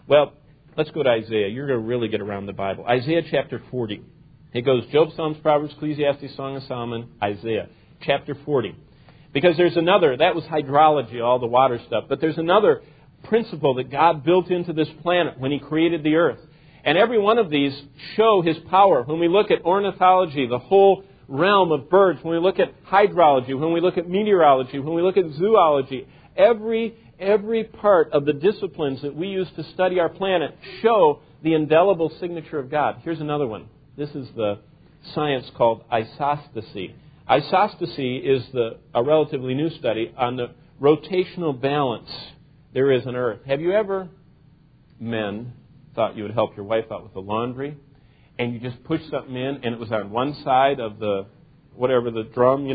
Well, let's go to Isaiah. You're going to really get around the Bible. Isaiah chapter 40. It goes Job, Psalms, Proverbs, Ecclesiastes, Song of Solomon, Isaiah chapter 40. Because there's another, that was hydrology, all the water stuff, but there's another principle that God built into this planet when He created the earth. And every one of these show His power. When we look at ornithology, the whole realm of birds, when we look at hydrology, when we look at meteorology, when we look at zoology, every part of the disciplines that we use to study our planet show the indelible signature of God. Here's another one. This is the science called isostasy. Isostasy is a relatively new study on the rotational balance there is on Earth. Have you ever, men, thought you would help your wife out with the laundry, and you just pushed something in, and it was on one side of the drum,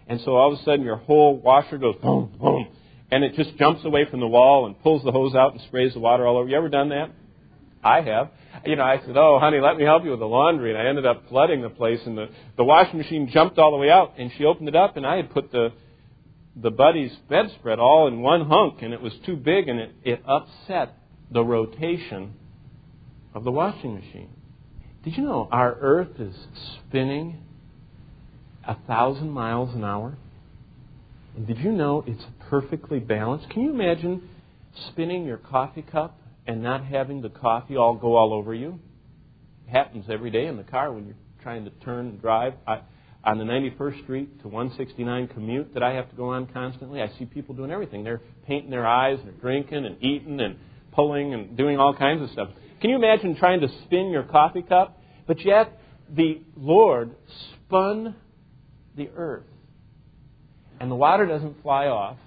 and so all of a sudden your whole washer goes boom, boom, and it just jumps away from the wall and pulls the hose out and sprays the water all over. You ever done that? I have. I said, "Oh, honey, let me help you with the laundry," and I ended up flooding the place, and the washing machine jumped all the way out, and she opened it up, and I had put the buddy's bedspread all in one hunk, and it was too big, and it upset the rotation of the washing machine. Did you know our Earth is spinning 1,000 miles an hour? And did you know it's perfectly balanced? Can you imagine spinning your coffee cup and not having the coffee go all over you? It happens every day in the car when you're trying to turn and drive. On the 91st Street to 169 commute that I have to go on constantly, I see people doing everything. They're painting their eyes, and they're drinking and eating and pulling and doing all kinds of stuff. Can you imagine trying to spin your coffee cup? But yet, the Lord spun the earth. And the water doesn't fly off.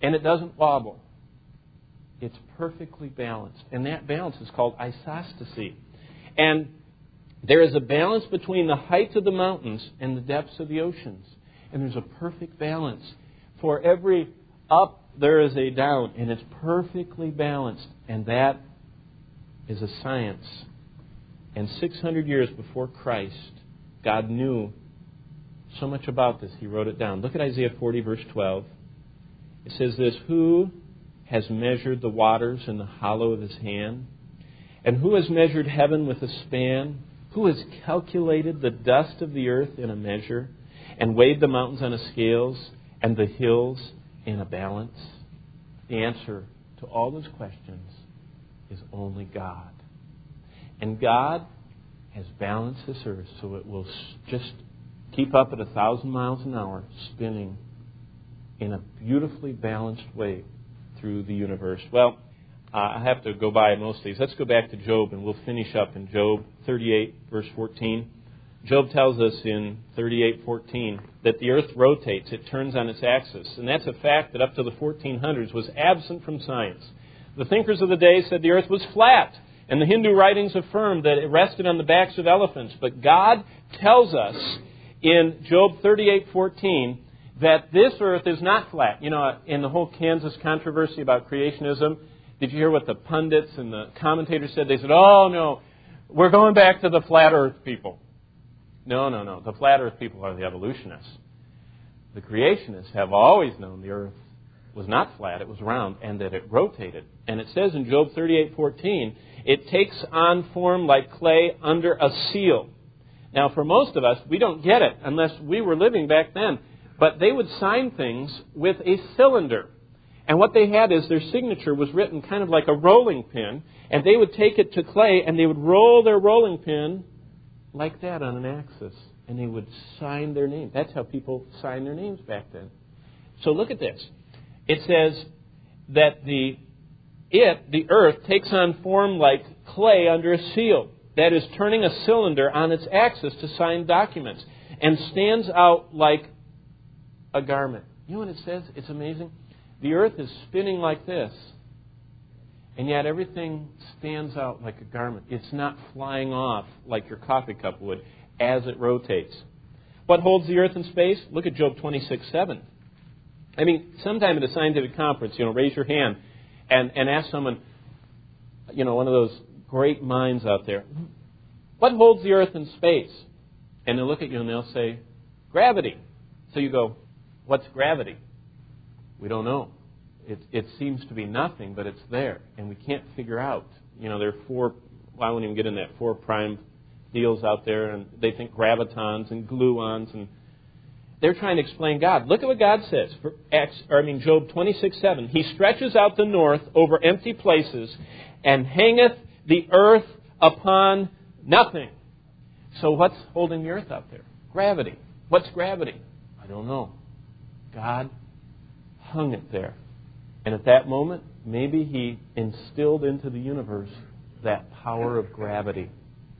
And it doesn't wobble. It's perfectly balanced. And that balance is called isostasy. And there is a balance between the heights of the mountains and the depths of the oceans. And there's a perfect balance. For every up, there is a down. And it's perfectly balanced. And that is a science. And 600 years before Christ, God knew so much about this. He wrote it down. Look at Isaiah 40, verse 12. It says this, "Who has measured the waters in the hollow of His hand? And who has measured heaven with a span? Who has calculated the dust of the earth in a measure, and weighed the mountains on a scales, and the hills in a balance?" The answer to all those questions is only God. And God has balanced this earth so it will just keep up at 1,000 miles an hour, spinning in a beautifully balanced way through the universe. Well, I have to go by most of these. Let's go back to Job, and we'll finish up in Job 38, verse 14. Job tells us in 38:14 that the earth rotates, it turns on its axis. And that's a fact that up to the 1400s was absent from science. The thinkers of the day said the earth was flat, and the Hindu writings affirmed that it rested on the backs of elephants. But God tells us in Job 38:14 that this earth is not flat. In the whole Kansas controversy about creationism, did you hear what the pundits and the commentators said? They said, "Oh, no, we're going back to the flat earth people." No. The flat earth people are the evolutionists. The creationists have always known the earth was not flat, it was round, and that it rotated. And it says in Job 38:14, it takes on form like clay under a seal. Now, for most of us, we don't get it unless we were living back then. But they would sign things with a cylinder. And what they had is their signature was written kind of like a rolling pin. And they would take it to clay and they would roll their rolling pin like that on an axis. And they would sign their name. That's how people signed their names back then. So look at this. It says that the earth, takes on form like clay under a seal. That is, turning a cylinder on its axis to sign documents. And stands out like a garment. You know what it says? It's amazing. The earth is spinning like this. And yet everything stands out like a garment. It's not flying off like your coffee cup would as it rotates. What holds the earth in space? Look at Job 26:7. I mean, sometime at a scientific conference, raise your hand and ask someone, one of those great minds out there, what holds the earth in space? And they'll look at you and they'll say, gravity. So you go, what's gravity? We don't know. it seems to be nothing, but it's there, and we can't figure out. There are four, well, I won't even get in that, 4 prime deals out there, and they think gravitons and gluons, and they're trying to explain God. Look at what God says. Job 26:7. He stretches out the north over empty places and hangeth the earth upon nothing. So what's holding the earth out there? Gravity. What's gravity? I don't know. God hung it there. And at that moment, maybe He instilled into the universe that power of gravity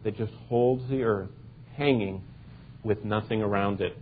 that just holds the earth hanging with nothing around it.